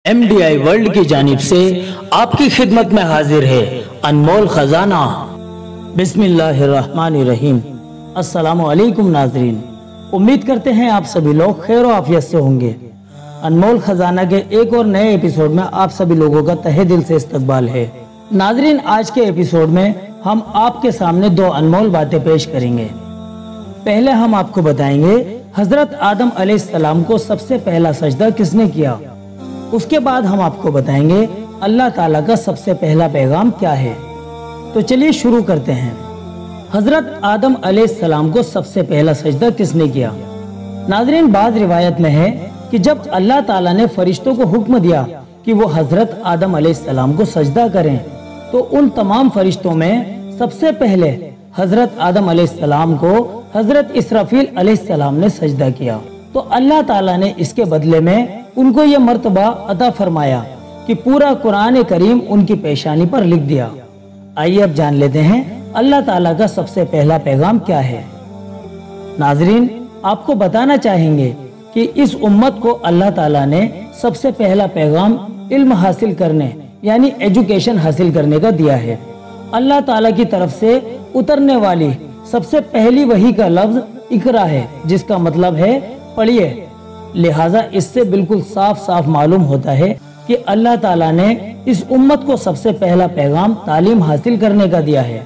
MDI world की जानिब से आपकी खिदमत में हाजिर है अनमोल खजाना। बिस्मिल्लाहिर्रहमानिर्रहीम। अस्सलामु अलैकुम नाजरीन, उम्मीद करते हैं आप सभी लोग खैर और आफियत से होंगे। अनमोल खजाना के एक और नए एपिसोड में आप सभी लोगों का तहे दिल से इस्तकबाल है। नाजरीन, आज के एपिसोड में हम आपके सामने दो अनमोल बातें पेश करेंगे। पहले हम आपको बताएंगे हजरत आदम अलैहिस्सलाम को सबसे पहला सजदा किसने किया। उसके बाद हम आपको बताएंगे अल्लाह ताला का सबसे पहला पैगाम क्या है। तो चलिए शुरू करते हैं। हजरत आदम अलैहिस्सलाम को सबसे पहला सजदा किसने किया। नाज़रीन, बाद रिवायत में है कि जब अल्लाह ताला ने फरिश्तों को हुक्म दिया कि वो हजरत आदम अलैहिस्सलाम को सजदा करें, तो उन तमाम फरिश्तों में सबसे पहले हजरत आदम अलैहिस्सलाम को हजरत इसराफील अलैहिस्सलाम ने सजदा किया। तो अल्लाह ताला ने इसके बदले में उनको ये मर्तबा अता फरमाया कि पूरा कुरान करीम उनकी पेशानी पर लिख दिया। आइए अब जान लेते हैं अल्लाह ताला का सबसे पहला पैगाम क्या है। नाजरीन, आपको बताना चाहेंगे कि इस उम्मत को अल्लाह ताला ने सबसे पहला पैगाम इल्म हासिल करने यानी एजुकेशन हासिल करने का दिया है। अल्लाह ताला की तरफ से उतरने वाली सबसे पहली वही का लफ्ज इकरा है, जिसका मतलब है पढ़िए। लिहाजा इससे बिल्कुल साफ साफ मालूम होता है कि अल्लाह ताला ने इस उम्मत को सबसे पहला पैगाम तालीम हासिल करने का दिया है।